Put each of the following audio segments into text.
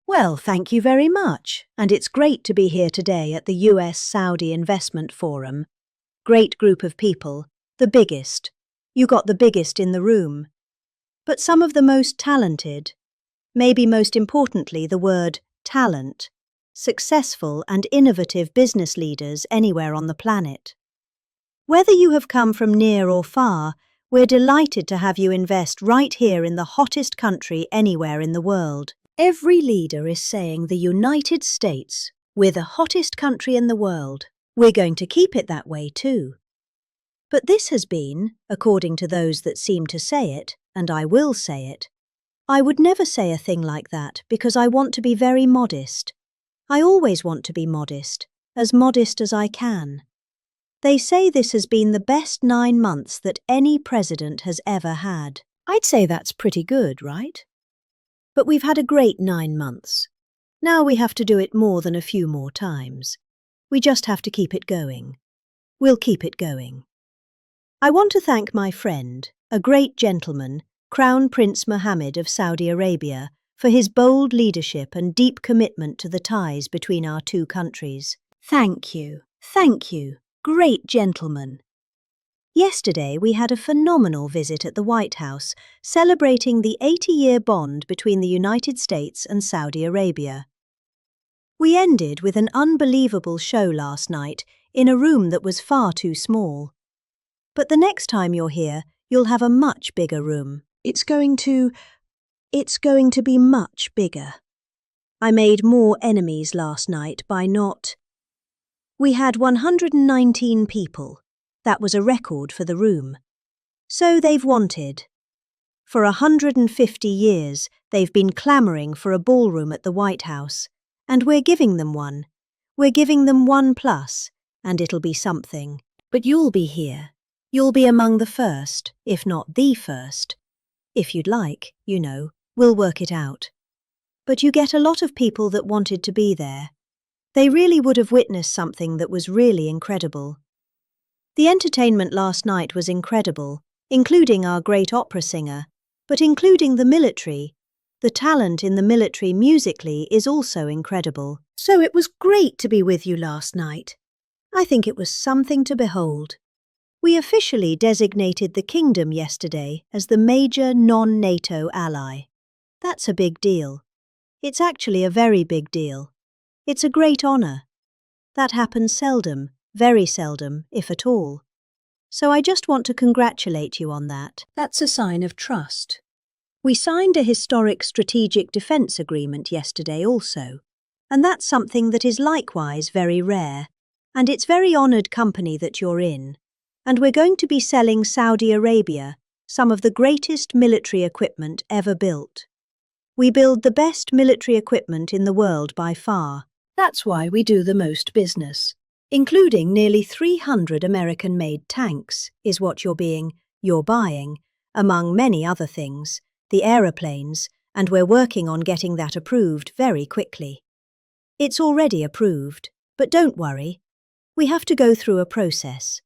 Well, thank you very much, and it's great to be here today at the US-Saudi Investment Forum. Great group of people, the biggest. You got the biggest in the room. But some of the most talented, maybe most importantly the word talent, successful and innovative business leaders anywhere on the planet. Whether you have come from near or far, we're delighted to have you invest right here in the hottest country anywhere in the world. Every leader is saying the United States, we're the hottest country in the world. We're going to keep it that way too. But this has been, according to those that seem to say it, and I will say it, I would never say a thing like that because I want to be very modest. I always want to be modest as I can. They say this has been the best 9 months that any president has ever had. I'd say that's pretty good, right? But we've had a great 9 months. Now we have to do it more than a few more times. We just have to keep it going. We'll keep it going. I want to thank my friend, a great gentleman, Crown Prince Mohammed of Saudi Arabia, for his bold leadership and deep commitment to the ties between our two countries. Thank you, great gentleman. Yesterday we had a phenomenal visit at the White House, celebrating the 80-year bond between the United States and Saudi Arabia. We ended with an unbelievable show last night in a room that was far too small. But the next time you're here, you'll have a much bigger room. It's going to be much bigger. I made more enemies last night by not. We had 119 people. That was a record for the room. So they've wanted. For 150 years, they've been clamoring for a ballroom at the White House, and we're giving them one. We're giving them 1+, and it'll be something. But you'll be here. You'll be among the first, if not the first. If you'd like, we'll work it out. But you get a lot of people that wanted to be there. They really would have witnessed something that was really incredible. The entertainment last night was incredible, including our great opera singer, but including the military. The talent in the military musically is also incredible. So it was great to be with you last night. I think it was something to behold. We officially designated the kingdom yesterday as the major non-NATO ally. That's a big deal. It's actually a very big deal. It's a great honor. That happens seldom. Very seldom, if at all. So I just want to congratulate you on that. That's a sign of trust. We signed a historic strategic defense agreement yesterday also, and that's something that is likewise very rare, and it's very honored company that you're in, and we're going to be selling Saudi Arabia some of the greatest military equipment ever built. We build the best military equipment in the world by far. That's why we do the most business. Including nearly 300 American-made tanks, is what you're buying, among many other things, the aeroplanes, and we're working on getting that approved very quickly. It's already approved, but don't worry. We have to go through a process.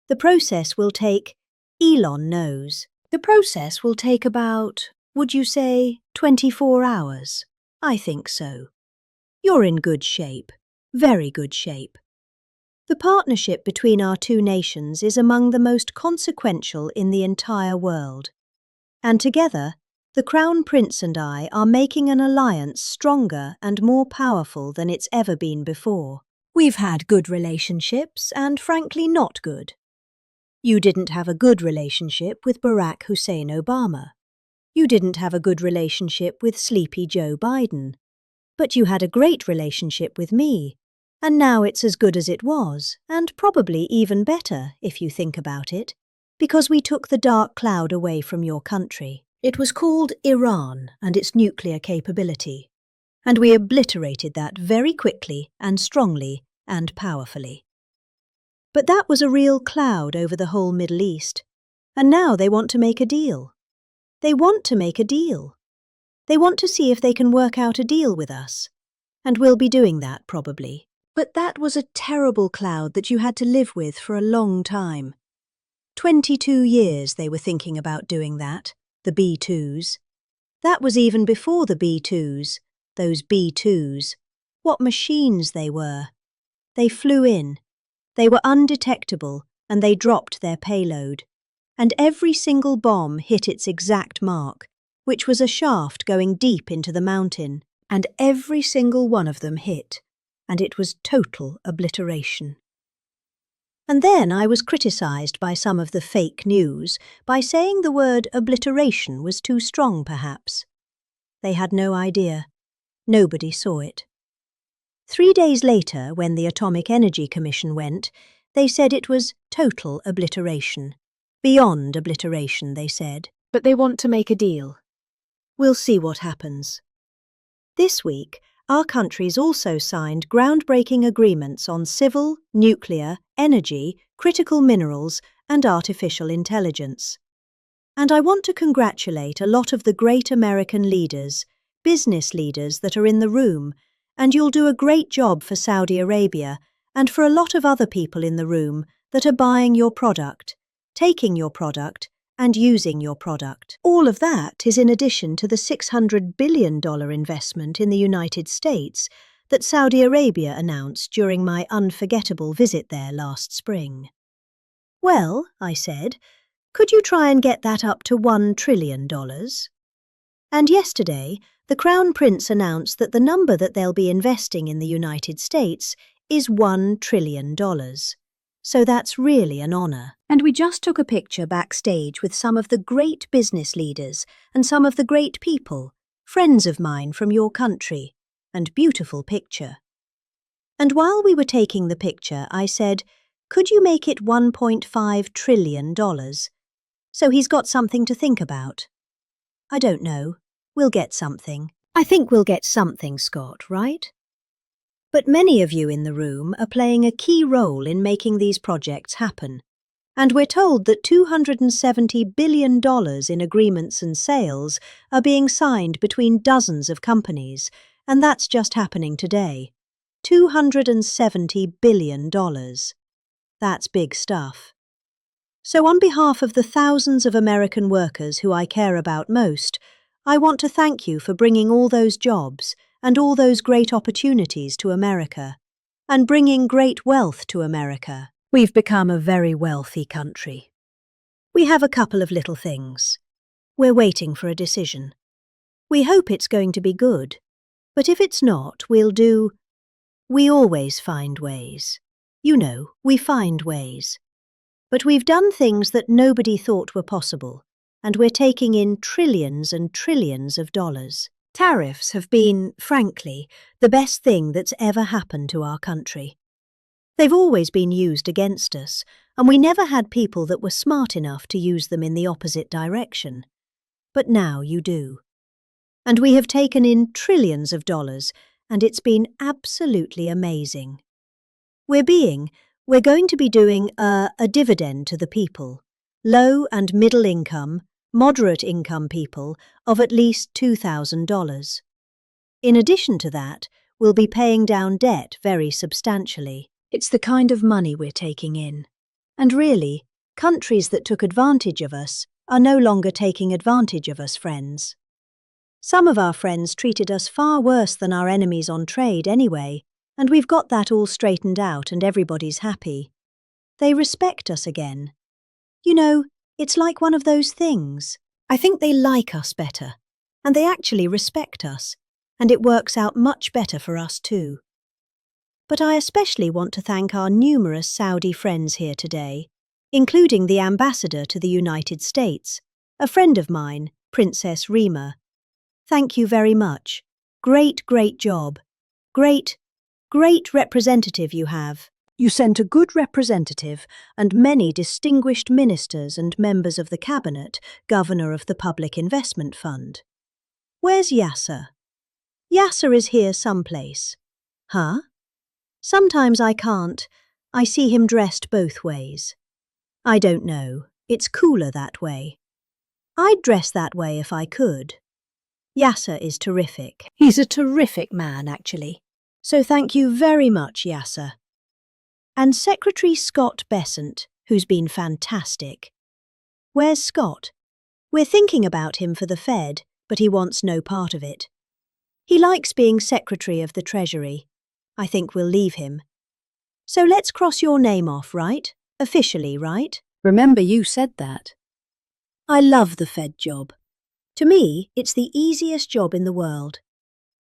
The process will take, Elon knows, the process will take about, would you say, 24 hours? I think so. You're in good shape, very good shape. The partnership between our two nations is among the most consequential in the entire world. And together, the Crown Prince and I are making an alliance stronger and more powerful than it's ever been before. We've had good relationships and frankly not good. You didn't have a good relationship with Barack Hussein Obama. You didn't have a good relationship with Sleepy Joe Biden. But you had a great relationship with me. And now it's as good as it was, and probably even better, if you think about it, because we took the dark cloud away from your country. It was called Iran and its nuclear capability, and we obliterated that very quickly and strongly and powerfully. But that was a real cloud over the whole Middle East, and now they want to make a deal. They want to make a deal. They want to see if they can work out a deal with us, and we'll be doing that probably. But that was a terrible cloud that you had to live with for a long time. 22 years they were thinking about doing that, the B-2s. That was even before the B-2s, those B-2s. What machines they were. They flew in. They were undetectable, and they dropped their payload. And every single bomb hit its exact mark, which was a shaft going deep into the mountain. And every single one of them hit, and it was total obliteration. And then I was criticised by some of the fake news by saying the word obliteration was too strong, perhaps. They had no idea. Nobody saw it. 3 days later, when the Atomic Energy Commission went, they said it was total obliteration. Beyond obliteration, they said. But they want to make a deal. We'll see what happens. This week, our countries also signed groundbreaking agreements on civil, nuclear, energy, critical minerals, and artificial intelligence. And I want to congratulate a lot of the great American leaders, business leaders that are in the room, and you'll do a great job for Saudi Arabia and for a lot of other people in the room that are buying your product, taking your product, and using your product. All of that is in addition to the $600 billion investment in the United States that Saudi Arabia announced during my unforgettable visit there last spring. Well, I said, could you try and get that up to $1 trillion? And yesterday, the Crown Prince announced that the number that they'll be investing in the United States is $1 trillion. So that's really an honour. And we just took a picture backstage with some of the great business leaders and some of the great people, friends of mine from your country, and beautiful picture. And while we were taking the picture, I said, could you make it $1.5 trillion? So he's got something to think about. I don't know. We'll get something. I think we'll get something, Scott, right? But many of you in the room are playing a key role in making these projects happen. And we're told that $270 billion in agreements and sales are being signed between dozens of companies, and that's just happening today. $270 billion. That's big stuff. So on behalf of the thousands of American workers who I care about most, I want to thank you for bringing all those jobs and all those great opportunities to America, and bringing great wealth to America. We've become a very wealthy country. We have a couple of little things. We're waiting for a decision. We hope it's going to be good, but if it's not, we always find ways. You know, we find ways. But we've done things that nobody thought were possible, and we're taking in trillions and trillions of dollars. Tariffs have been, frankly, the best thing that's ever happened to our country. They've always been used against us, and we never had people that were smart enough to use them in the opposite direction. But now you do. And we have taken in trillions of dollars, and it's been absolutely amazing. We're going to be doing a dividend to the people, low and middle income, moderate income people of at least $2,000. In addition to that, we'll be paying down debt very substantially. It's the kind of money we're taking in. And really, countries that took advantage of us are no longer taking advantage of us, friends. Some of our friends treated us far worse than our enemies on trade anyway, and we've got that all straightened out and everybody's happy. They respect us again. You know, it's like one of those things. I think they like us better, and they actually respect us, and it works out much better for us too. But I especially want to thank our numerous Saudi friends here today, including the ambassador to the United States, a friend of mine, Princess Rima. Thank you very much. Great job. Great representative you have. You sent a good representative and many distinguished ministers and members of the cabinet, governor of the Public Investment Fund. Where's Yasser? Yasser is here someplace. Huh? Sometimes I can't. I see him dressed both ways. I don't know. It's cooler that way. I'd dress that way if I could. Yasser is terrific. He's a terrific man, actually. So thank you very much, Yasser. And Secretary Scott Bessent, who's been fantastic. Where's Scott? We're thinking about him for the Fed, but he wants no part of it. He likes being Secretary of the Treasury. I think we'll leave him. So let's cross your name off, right? Officially, right? Remember you said that. I love the Fed job. To me, it's the easiest job in the world.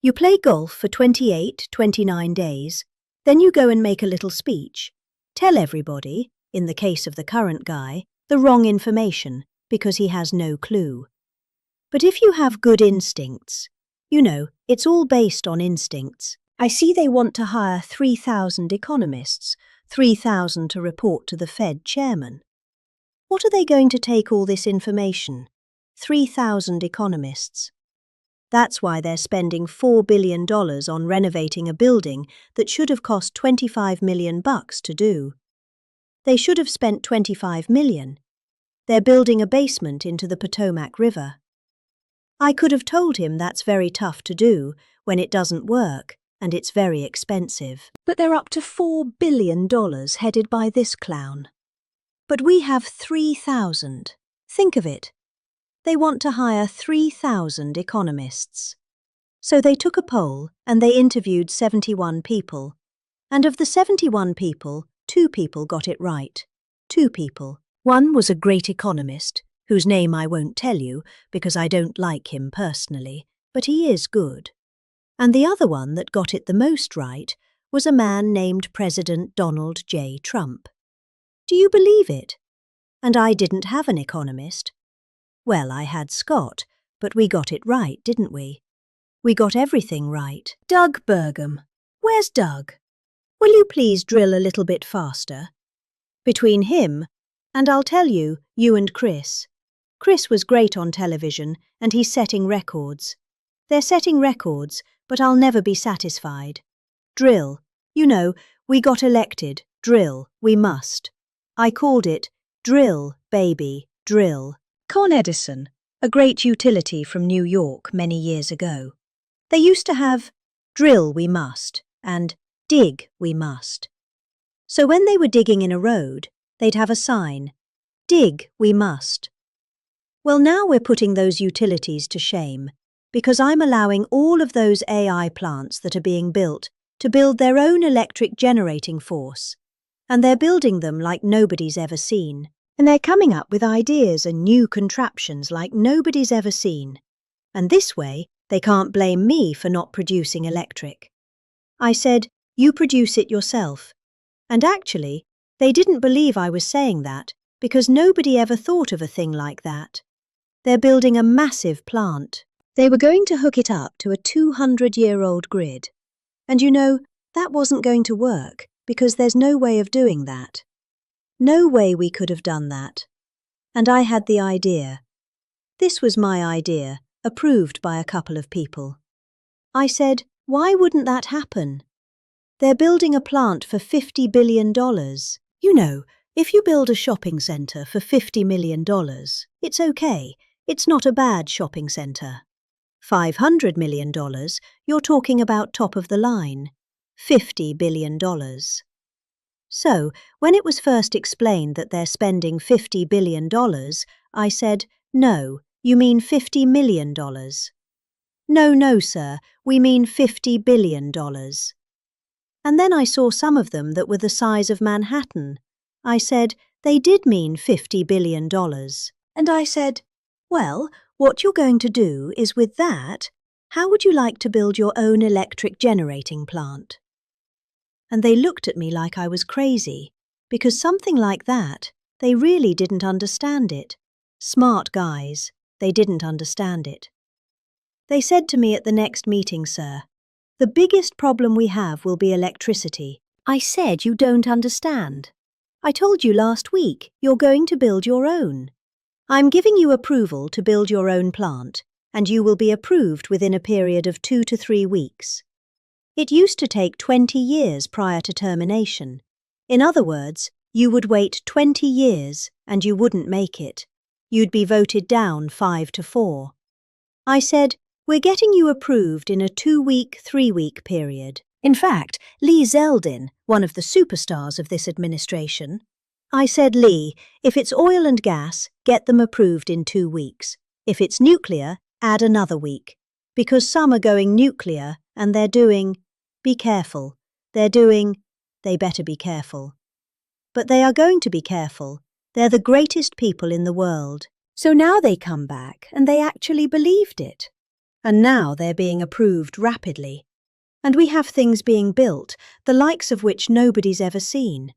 You play golf for 28, 29 days, then you go and make a little speech. Tell everybody, in the case of the current guy, the wrong information because he has no clue. But if you have good instincts, it's all based on instincts. I see they want to hire 3,000 economists, 3,000 to report to the Fed chairman. What are they going to take all this information? 3,000 economists. That's why they're spending $4 billion on renovating a building that should have cost $25 million to do. They should have spent $25 million. They're building a basement into the Potomac River. I could have told him that's very tough to do when it doesn't work and it's very expensive. But they're up to $4 billion headed by this clown. But we have 3,000. Think of it. They want to hire 3,000 economists. So they took a poll and they interviewed 71 people. And of the 71 people, 2 people got it right. 2 people. One was a great economist, whose name I won't tell you because I don't like him personally, but he is good. And the other one that got it the most right was a man named President Donald J. Trump. Do you believe it? And I didn't have an economist. Well, I had Scott, but we got it right, didn't we? We got everything right. Doug Burgum. Where's Doug? Will you please drill a little bit faster? Between him and I'll tell you, you and Chris. Chris was great on television and he's setting records. They're setting records, but I'll never be satisfied. Drill. We got elected. Drill. We must. I called it drill, baby, drill. Con Edison, a great utility from New York many years ago. They used to have drill we must and dig we must. So when they were digging in a road, they'd have a sign, dig we must. Well, now we're putting those utilities to shame because I'm allowing all of those AI plants that are being built to build their own electric generating force. And they're building them like nobody's ever seen. And they're coming up with ideas and new contraptions like nobody's ever seen. And this way, they can't blame me for not producing electric. I said, you produce it yourself. And actually, they didn't believe I was saying that because nobody ever thought of a thing like that. They're building a massive plant. They were going to hook it up to a 200-year-old grid. And that wasn't going to work because there's no way of doing that. No way we could have done that. And I had the idea. This was my idea, approved by a couple of people. I said, why wouldn't that happen? They're building a plant for $50 billion. If you build a shopping centre for $50 million, it's okay. It's not a bad shopping centre. $500 million, you're talking about top of the line. $50 billion. So, when it was first explained that they're spending $50 billion, I said, no, you mean $50 million. No, sir, we mean $50 billion. And then I saw some of them that were the size of Manhattan. I said, they did mean $50 billion. And I said, well, what you're going to do is with that, how would you like to build your own electric generating plant? And they looked at me like I was crazy, because something like that, they really didn't understand it. Smart guys, they didn't understand it. They said to me at the next meeting, sir, the biggest problem we have will be electricity. I said you don't understand. I told you last week you're going to build your own. I'm giving you approval to build your own plant, and you will be approved within a period of 2 to 3 weeks. It used to take 20 years prior to termination. In other words, you would wait 20 years and you wouldn't make it. You'd be voted down 5-4. I said, we're getting you approved in a 2-week, 3-week period. In fact, Lee Zeldin, one of the superstars of this administration, I said, Lee, if it's oil and gas, get them approved in 2 weeks. If it's nuclear, add another week. Because some are going nuclear and they're doing, be careful, they're doing, they better be careful. But they are going to be careful. They're the greatest people in the world. So now they come back and they actually believed it. And now they're being approved rapidly. And we have things being built, the likes of which nobody's ever seen.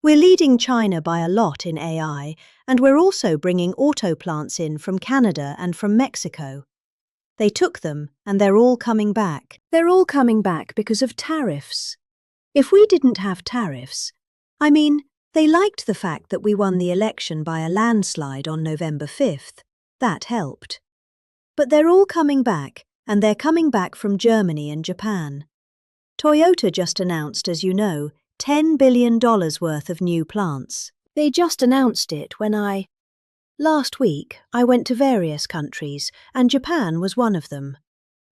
We're leading China by a lot in AI, and we're also bringing auto plants in from Canada and from Mexico. They took them, and they're all coming back. They're all coming back because of tariffs. If we didn't have tariffs, they liked the fact that we won the election by a landslide on November 5th. That helped. But they're all coming back, and they're coming back from Germany and Japan. Toyota just announced, as you know, $10 billion worth of new plants. They just announced it when Last week, I went to various countries, and Japan was one of them.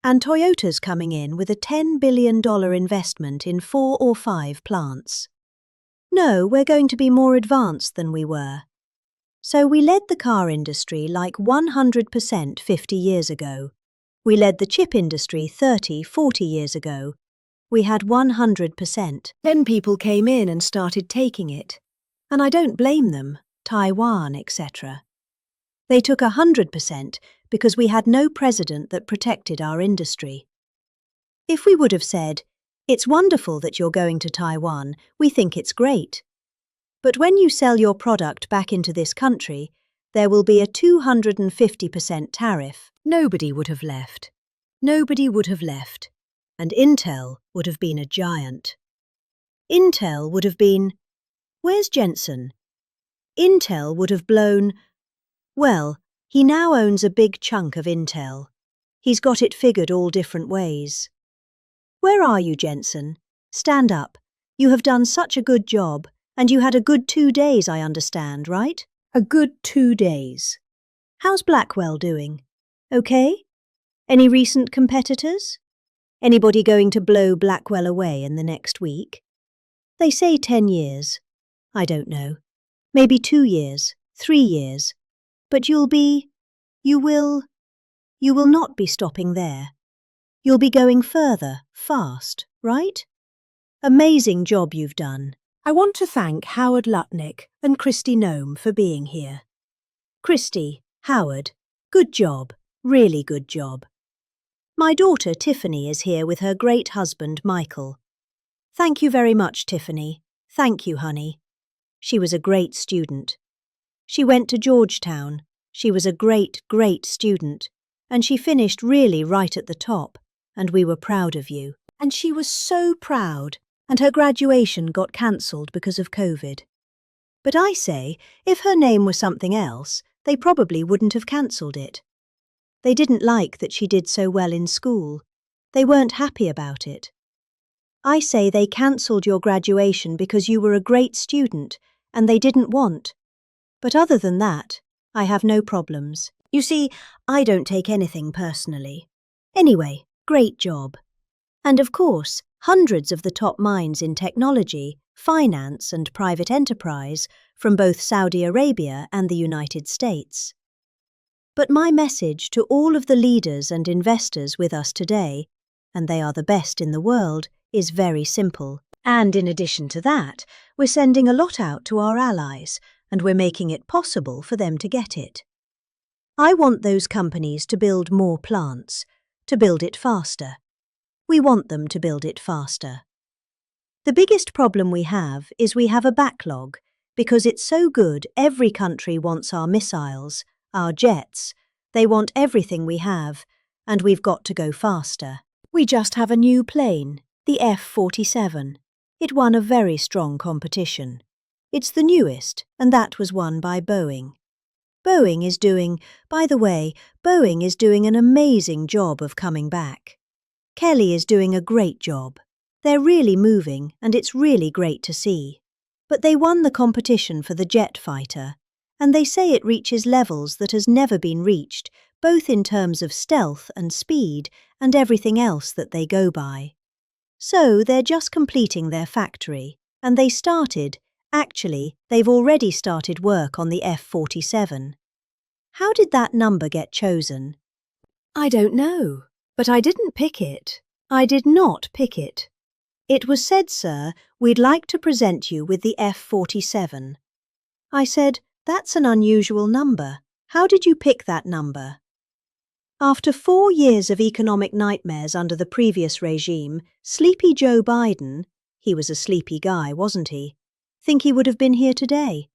And Toyota's coming in with a $10 billion investment in 4 or 5 plants. No, we're going to be more advanced than we were. So we led the car industry like 100% 50 years ago. We led the chip industry 30, 40 years ago. We had 100%. Then people came in and started taking it. And I don't blame them, Taiwan, etc. They took 100% because we had no president that protected our industry. If we would have said, "It's wonderful that you're going to Taiwan, we think it's great. But when you sell your product back into this country, there will be a 250% tariff," nobody would have left. Nobody would have left. And Intel would have been a giant. Intel would have been, where's Jensen? Intel would have blown, well, he now owns a big chunk of Intel. He's got it figured all different ways. Where are you, Jensen? Stand up. You have done such a good job, and you had a good 2 days, I understand, right? A good 2 days. How's Blackwell doing? Okay? Any recent competitors? Anybody going to blow Blackwell away in the next week? They say 10 years. I don't know. Maybe 2 years, 3 years. But you will not be stopping there. You'll be going further, fast, right? Amazing job you've done. I want to thank Howard Lutnick and Christy Nome for being here. Christy, Howard, good job, really good job. My daughter Tiffany is here with her great husband Michael. Thank you very much, Tiffany. Thank you, honey. She was a great student. She went to Georgetown. She was a great, great student. And she finished really right at the top. And we were proud of you. And she was so proud. And her graduation got cancelled because of COVID. But I say, if her name was something else, they probably wouldn't have cancelled it. They didn't like that she did so well in school. They weren't happy about it. I say they cancelled your graduation because you were a great student and they didn't want. But other than that, I have no problems. You see, I don't take anything personally. Anyway, great job. And of course, hundreds of the top minds in technology, finance and private enterprise from both Saudi Arabia and the United States. But my message to all of the leaders and investors with us today, and they are the best in the world, is very simple. And in addition to that, we're sending a lot out to our allies, and we're making it possible for them to get it. I want those companies to build more plants, to build it faster. We want them to build it faster. The biggest problem we have is we have a backlog, because it's so good every country wants our missiles, our jets, they want everything we have, and we've got to go faster. We just have a new plane, the F-47. It won a very strong competition. It's the newest, and that was won by Boeing. Boeing is doing an amazing job of coming back. Kelly is doing a great job. They're really moving, and it's really great to see. But they won the competition for the jet fighter, and they say it reaches levels that has never been reached, both in terms of stealth and speed and everything else that they go by. So they're just completing their factory, and they've already started work on the F-47. How did that number get chosen? I don't know. But I didn't pick it. I did not pick it. It was said, sir, we'd like to present you with the F-47. I said, that's an unusual number. How did you pick that number? After 4 years of economic nightmares under the previous regime, sleepy Joe Biden, he was a sleepy guy, wasn't he? Think he would have been here today?